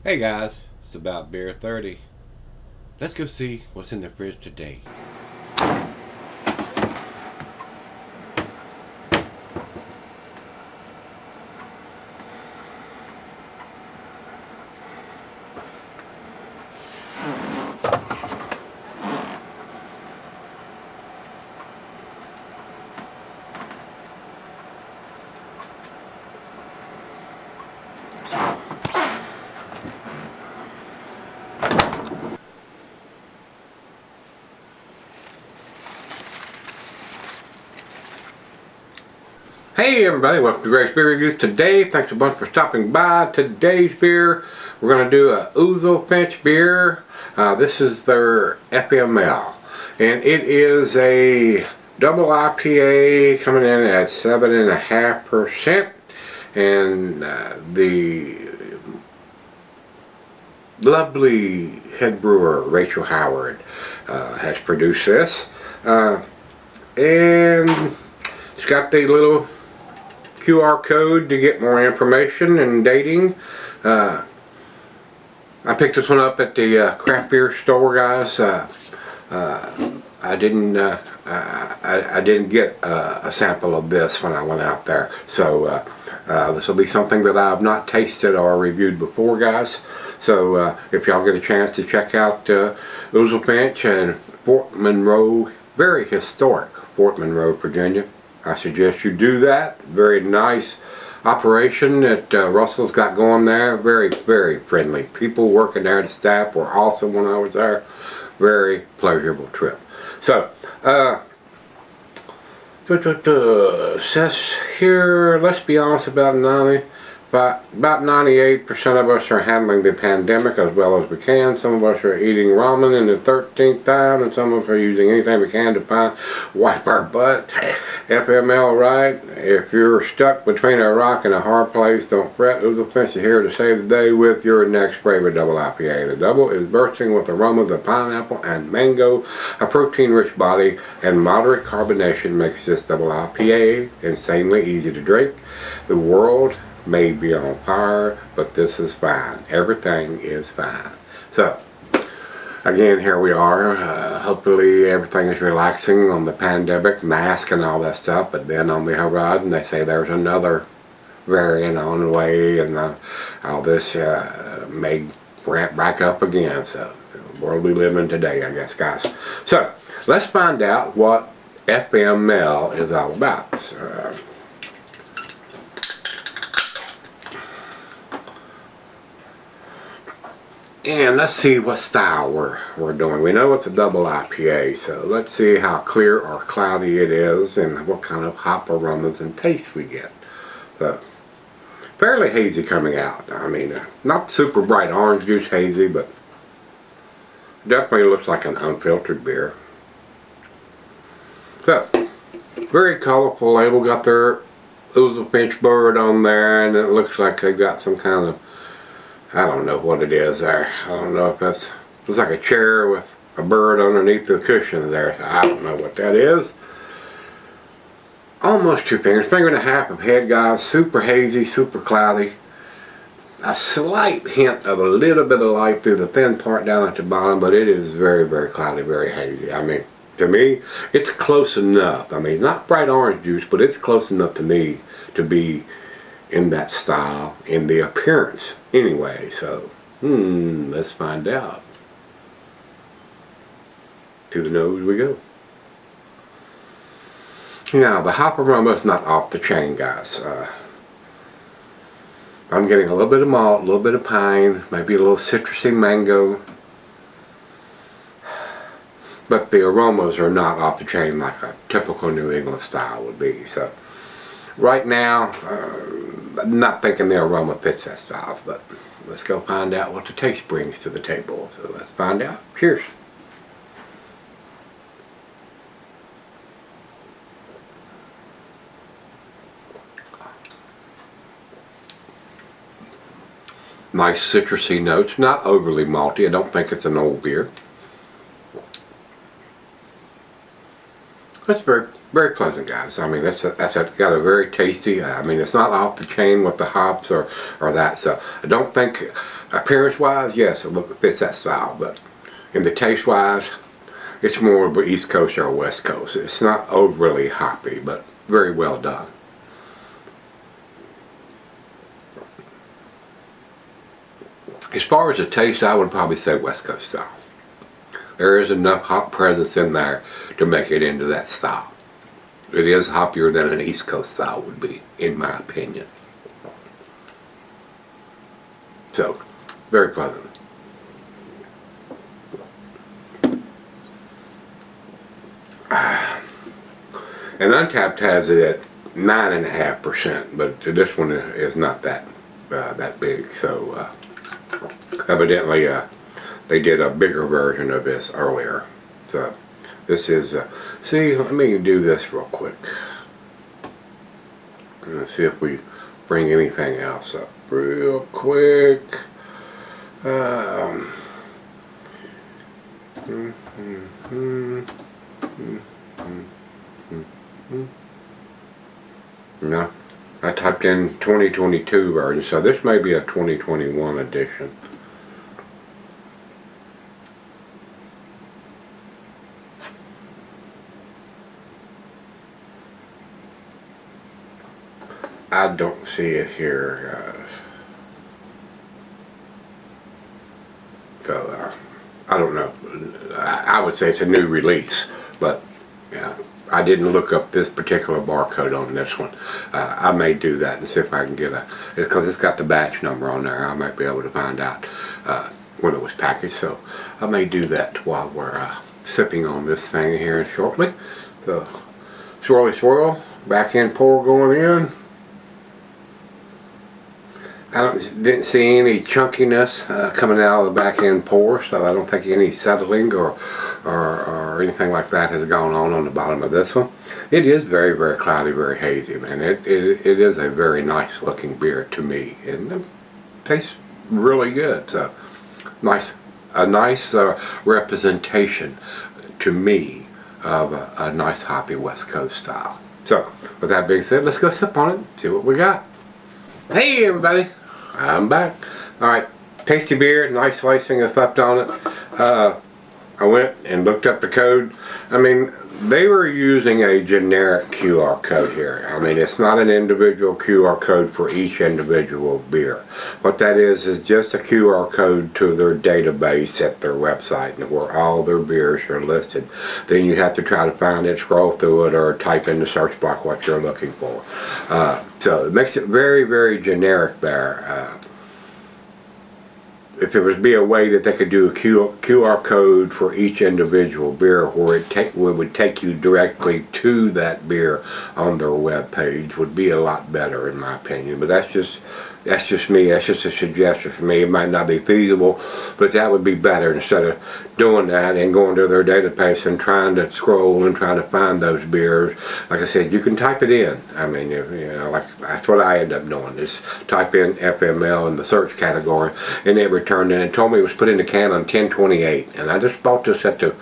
Hey guys, it's about beer 30. Let's go see what's in the fridge today. Hey everybody, welcome to Gregsbeerreviews. Today, thanks a bunch for stopping by. Today's beer, we're going to do a Oozlefinch beer. This is their FML, and it is a double IPA coming in at 7.5%, and the lovely head brewer Rachel Howard has produced this, and it's got the little QR code to get more information and dating. I picked this one up at the craft beer store, guys. I didn't get a sample of this when I went out there, so this will be something that I have not tasted or reviewed before, guys. So if y'all get a chance to check out Oozlefinch and Fort Monroe, very historic Fort Monroe, Virginia, I suggest you do that. Very nice operation that Russell's got going there. Very, very friendly people working there. The staff were awesome when I was there. Very pleasurable trip. So, says here, let's be honest, about 98% of us are handling the pandemic as well as we can. Some of us are eating ramen in the 13th time, and some of us are using anything we can to wipe our butt. FML, right? If you're stuck between a rock and a hard place, don't fret. Oozlefinch is here to save the day with your next favorite double IPA. The double is bursting with aromas of pineapple and mango. A protein-rich body and moderate carbonation makes this double IPA insanely easy to drink. The world may be on fire, but this is fine. Everything is fine. So, again, here we are. Hopefully everything is relaxing on the pandemic, mask and all that stuff, but then on the horizon they say there's another variant on the way, and all this may ramp back up again. So, the world we live in today, I guess, guys. So, let's find out what FML is all about. And let's see what style we're doing. We know it's a double IPA, so let's see how clear or cloudy it is and what kind of hop aromas and taste we get. So, fairly hazy coming out. I mean, not super bright orange juice hazy, but definitely looks like an unfiltered beer. So, very colorful label. Got their Oozlefinch bird on there, and it looks like they've got some kind of, I don't know what it is there. I don't know if that's, looks like a chair with a bird underneath the cushion there. I don't know what that is. Almost 2 fingers, finger and a half of head, guys. Super hazy, super cloudy. A slight hint of a little bit of light through the thin part down at the bottom, but it is very, very cloudy, very hazy. I mean, to me, it's close enough. I mean, not bright orange juice, but it's close enough to me to be in that style, in the appearance anyway. So let's find out. To the nose we go. Now, the hop aroma is not off the chain, guys. I'm getting a little bit of malt, a little bit of pine, maybe a little citrusy mango, but the aromas are not off the chain like a typical New England style would be. So right now, I'm not thinking the aroma fits that style, but let's go find out what the taste brings to the table. So let's find out. Cheers. Nice citrusy notes, not overly malty. I don't think it's an old beer. That's very, very pleasant, guys. I mean, that's got a very tasty. I mean, it's not off the chain with the hops or that. So I don't think Appearance-wise, yes, it fits that style, but in the taste-wise, it's more of an East Coast or West Coast. It's not overly hoppy, but very well done. As far as the taste, I would probably say West Coast style. There is enough hop presence in there to make it into that style. It is hoppier than an East Coast style would be, in my opinion. So, very pleasant. And Untapped has it at 9.5%, but this one is not that big. So evidently they did a bigger version of this earlier. So this is see, let me do this real quick. Let's see if we bring anything else up real quick. No, I typed in 2022 version, so this may be a 2021 edition. I don't see it here, guys. So, I don't know. I would say it's a new release, but yeah, I didn't look up this particular barcode on this one. I may do that and see if I can get because it's got the batch number on there. I might be able to find out when it was packaged. So I may do that while we're sipping on this thing here shortly. So swirly swirl, back end pour going in. I didn't see any chunkiness coming out of the back end pour, so I don't think any settling or anything like that has gone on the bottom of this one. It is very, very cloudy, very hazy, man. It is a very nice looking beer to me, and it tastes really good. So a nice representation to me of a nice hoppy West Coast style. So with that being said, let's go sip on it, see what we got. Hey everybody, I'm back. Alright, tasty beer, nice slicing of left on it. I went and looked up the code. I mean, they were using a generic QR code here. I mean, it's not an individual QR code for each individual beer. What that is just a QR code to their database at their website and where all their beers are listed. Then you have to try to find it, scroll through it, or type in the search box what you're looking for. So it makes it very, very generic there. If there would be a way that they could do a QR code for each individual beer where it would take you directly to that beer on their web page, would be a lot better in my opinion. But that's just me, that's just a suggestion for me. It might not be feasible, but that would be better instead of doing that and going to their database and trying to scroll and trying to find those beers. Like I said, you can type it in. I mean, you know, like that's what I end up doing, is type in FML in the search category, and it returned, and it told me it was put in the can on 10/28, and I just bought this at the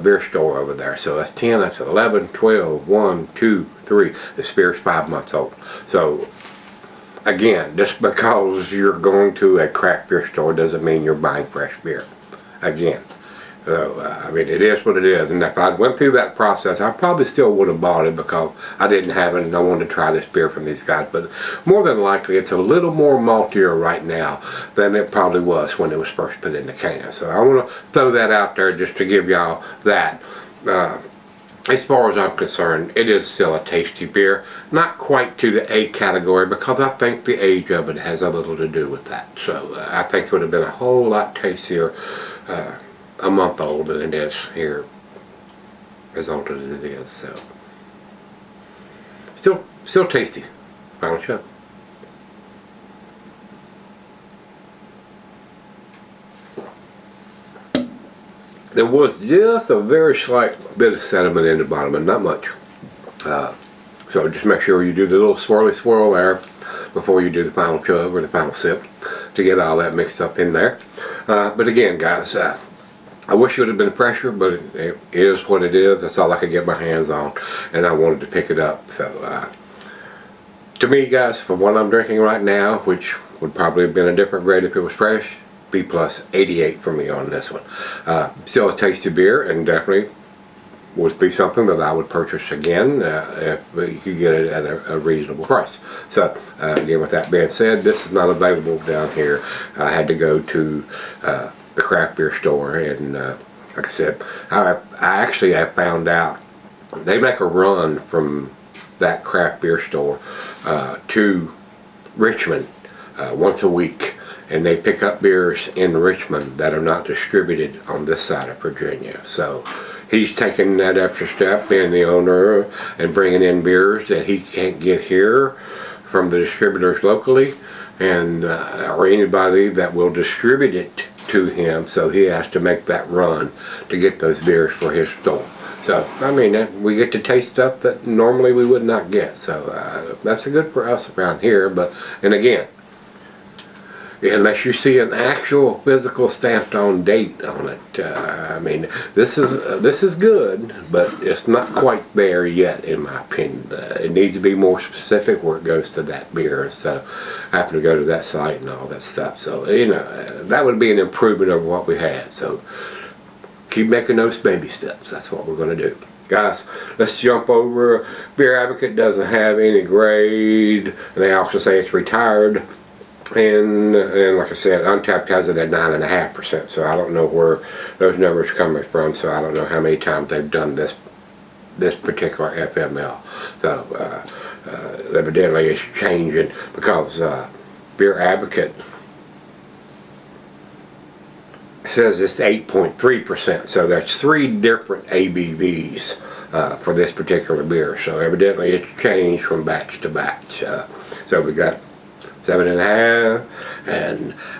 beer store over there. So that's 10, that's 11, 12, 1, 2, 3. This beer's 5 months old. So again, just because you're going to a craft beer store doesn't mean you're buying fresh beer. Again, so I mean, it is what it is. And if I went through that process, I probably still would have bought it because I didn't have it and I wanted to try this beer from these guys. But more than likely, it's a little more maltier right now than it probably was when it was first put in the can. So I want to throw that out there just to give y'all that. As far as I'm concerned, it is still a tasty beer. Not quite to the A category because I think the age of it has a little to do with that. So I think it would have been a whole lot tastier a month old than it is here, as old as it is. So still tasty. Final shot. There was just a very slight bit of sediment in the bottom, but not much. So just make sure you do the little swirly swirl there before you do the final chug or the final sip to get all that mixed up in there. But again, guys, I wish it would have been fresher, but it is what it is. That's all I could get my hands on, and I wanted to pick it up. So to me, guys, for what I'm drinking right now, which Would probably have been a different grade if it was fresh. B plus 88 for me on this one. Still a tasty beer, and definitely would be something that I would purchase again if you could get it at a reasonable price. So again, with that being said, this is not available down here. I had to go to the craft beer store, and like I said, I actually have found out they make a run from that craft beer store to Richmond once a week, and they pick up beers in Richmond that are not distributed on this side of Virginia. So he's taking that extra step, being the owner, and bringing in beers that he can't get here from the distributors locally, and or anybody that will distribute it to him. So he has to make that run to get those beers for his store. So I mean, we get to taste stuff that normally we would not get. So that's good for us around here. But and again, unless you see an actual physical stamped on date on it, I mean, this is good, but it's not quite there yet, in my opinion. It needs to be more specific where it goes to that beer instead of having to go to that site and all that stuff. So you know, that would be an improvement over what we had. So keep making those baby steps. That's what we're going to do. Guys, let's jump over. Beer Advocate doesn't have any grade. They also say it's retired. And like I said, Untapped has it at 9.5%, so I don't know where those numbers are coming from, so I don't know how many times they've done this particular FML. So evidently it's changing, because Beer Advocate says it's 8.3%, so that's 3 different ABVs for this particular beer. So evidently it's changed from batch to batch. So we got 7.5,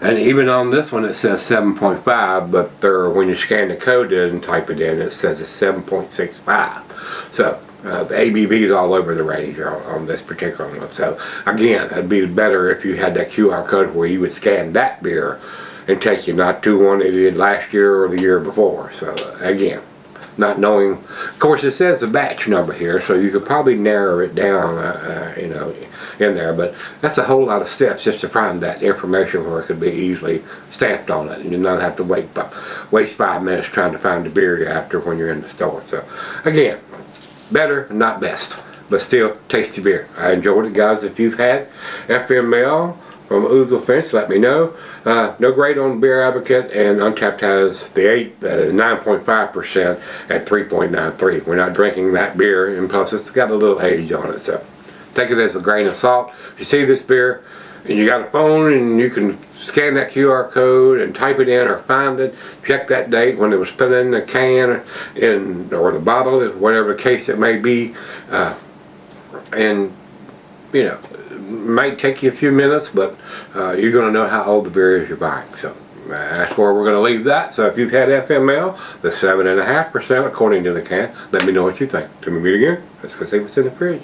and even on this one it says 7.5, but when you scan the code and type it in, it says it's 7.65. So the ABV is all over the range on this particular one. So again, it'd be better if you had that QR code where you would scan that beer and take you not to one that you did last year or the year before. So again, not knowing, of course it says the batch number here, so you could probably narrow it down, you know, in there, but that's a whole lot of steps just to find that information where it could be easily stamped on it, and you not have to waste 5 minutes trying to find the beer you're after when you're in the store. So again, better, not best, but still tasty beer. I enjoyed it, guys. If you've had FML from Oozlefinch, let me know. No grade on Beer Advocate, and Untapped has the 9.5% at 3.93. We're not drinking that beer, and plus it's got a little age on it, so take it as a grain of salt. If you see this beer and you got a phone and you can scan that QR code and type it in or find it, check that date when it was put in the can or the bottle, whatever the case it may be, and you know, it might take you a few minutes, but you're going to know how old the beer is you're buying. So that's where we're going to leave that. So if you've had FML, the 7.5% according to the can, let me know what you think. Till we meet again, let's go see what's in the fridge.